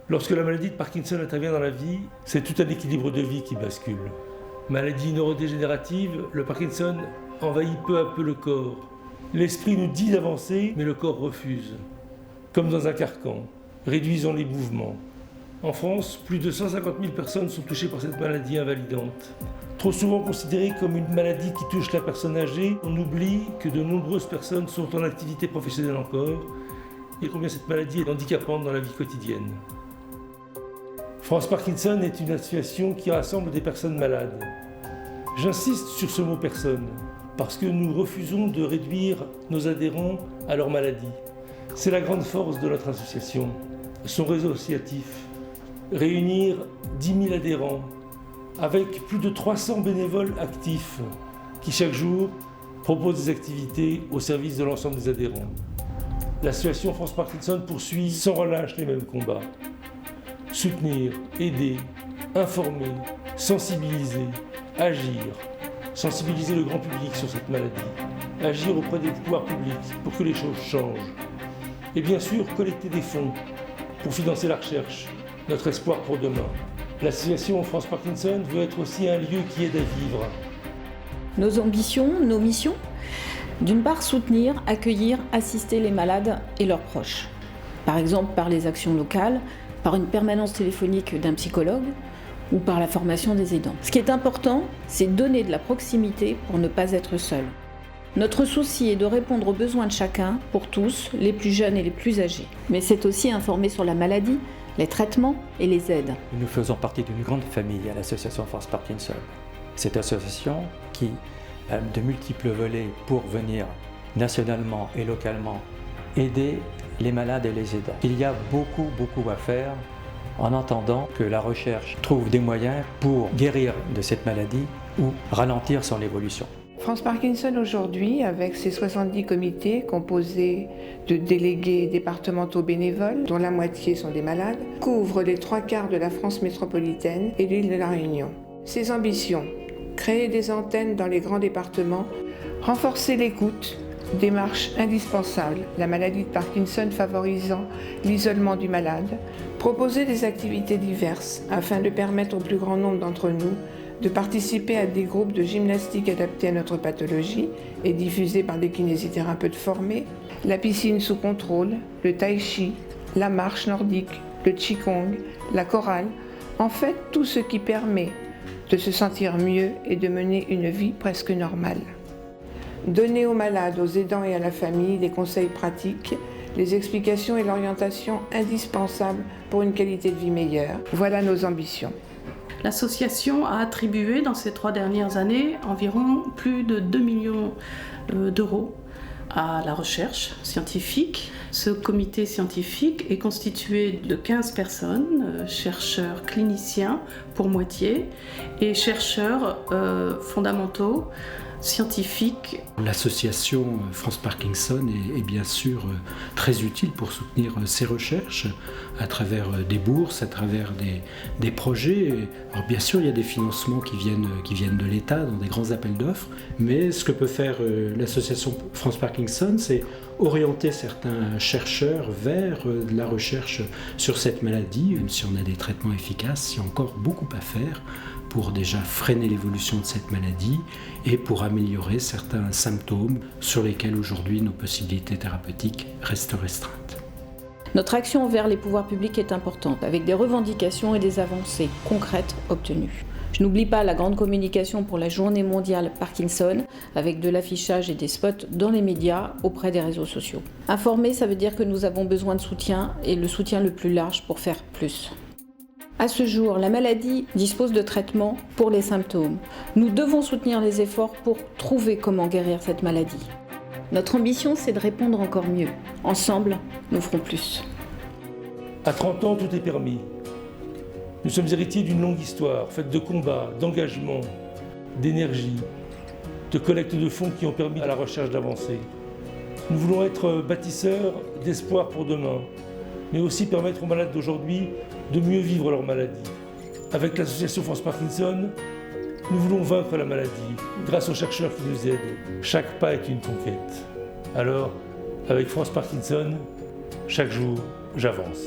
Lorsque la maladie de Parkinson intervient dans la vie, c'est tout un équilibre de vie qui bascule. Maladie neurodégénérative, le Parkinson envahit peu à peu le corps. L'esprit nous dit d'avancer, mais le corps refuse. Comme dans un carcan, réduisant les mouvements. En France, plus de 150 000 personnes sont touchées par cette maladie invalidante. Trop souvent considérée comme une maladie qui touche la personne âgée, on oublie que de nombreuses personnes sont en activité professionnelle encore et combien cette maladie est handicapante dans la vie quotidienne. France Parkinson est une association qui rassemble des personnes malades. J'insiste sur ce mot « personne » parce que nous refusons de réduire nos adhérents à leur maladie. C'est la grande force de notre association, son réseau associatif. Réunir 10 000 adhérents avec plus de 300 bénévoles actifs qui chaque jour proposent des activités au service de l'ensemble des adhérents. L'association France Parkinson poursuit sans relâche les mêmes combats. Soutenir, aider, informer, sensibiliser, agir. Sensibiliser le grand public sur cette maladie. Agir auprès des pouvoirs publics pour que les choses changent. Et bien sûr, collecter des fonds pour financer la recherche, notre espoir pour demain. L'association France Parkinson veut être aussi un lieu qui aide à vivre. Nos ambitions, nos missions ? D'une part, soutenir, accueillir, assister les malades et leurs proches. Par exemple, par les actions locales, par une permanence téléphonique d'un psychologue ou par la formation des aidants. Ce qui est important, c'est donner de la proximité pour ne pas être seul. Notre souci est de répondre aux besoins de chacun, pour tous, les plus jeunes et les plus âgés. Mais c'est aussi informer sur la maladie, les traitements et les aides. Nous faisons partie d'une grande famille à l'association France Parkinson. Cette association qui a de multiples volets pour venir nationalement et localement aider les malades et les aidants. Il y a beaucoup à faire en attendant que la recherche trouve des moyens pour guérir de cette maladie ou ralentir son évolution. France Parkinson aujourd'hui, avec ses 70 comités composés de délégués départementaux bénévoles, dont la moitié sont des malades, couvre les 3/4 de la France métropolitaine et l'île de la Réunion. Ses ambitions, créer des antennes dans les grands départements, renforcer l'écoute, démarche indispensable, la maladie de Parkinson favorisant l'isolement du malade, proposer des activités diverses afin de permettre au plus grand nombre d'entre nous de participer à des groupes de gymnastique adaptés à notre pathologie et diffusés par des kinésithérapeutes formés, la piscine sous contrôle, le tai chi, la marche nordique, le qigong, la chorale, en fait tout ce qui permet de se sentir mieux et de mener une vie presque normale. Donner aux malades, aux aidants et à la famille des conseils pratiques, les explications et l'orientation indispensables pour une qualité de vie meilleure. Voilà nos ambitions. L'association a attribué dans ces 3 dernières années environ plus de 2 millions d'euros à la recherche scientifique. Ce comité scientifique est constitué de 15 personnes, chercheurs cliniciens pour moitié et chercheurs fondamentaux, scientifiques. L'association France Parkinson est bien sûr très utile pour soutenir ces recherches à travers des bourses, à travers des projets. Alors bien sûr, il y a des financements qui viennent de l'État dans des grands appels d'offres, mais ce que peut faire l'association France Parkinson, c'est orienter certains chercheurs vers de la recherche sur cette maladie, même si on a des traitements efficaces, il y a encore beaucoup à faire pour déjà freiner l'évolution de cette maladie et pour améliorer certains symptômes sur lesquels aujourd'hui nos possibilités thérapeutiques restent restreintes. Notre action vers les pouvoirs publics est importante, avec des revendications et des avancées concrètes obtenues. Je n'oublie pas la grande communication pour la Journée mondiale Parkinson, avec de l'affichage et des spots dans les médias auprès des réseaux sociaux. Informer, ça veut dire que nous avons besoin de soutien, et le soutien le plus large pour faire plus. À ce jour, la maladie dispose de traitements pour les symptômes. Nous devons soutenir les efforts pour trouver comment guérir cette maladie. Notre ambition, c'est de répondre encore mieux. Ensemble, nous ferons plus. À 30 ans, tout est permis. Nous sommes héritiers d'une longue histoire, faite de combats, d'engagement, d'énergie, de collecte de fonds qui ont permis à la recherche d'avancer. Nous voulons être bâtisseurs d'espoir pour demain, mais aussi permettre aux malades d'aujourd'hui de mieux vivre leur maladie. Avec l'association France Parkinson, nous voulons vaincre la maladie grâce aux chercheurs qui nous aident. Chaque pas est une conquête. Alors, avec France Parkinson, chaque jour, j'avance.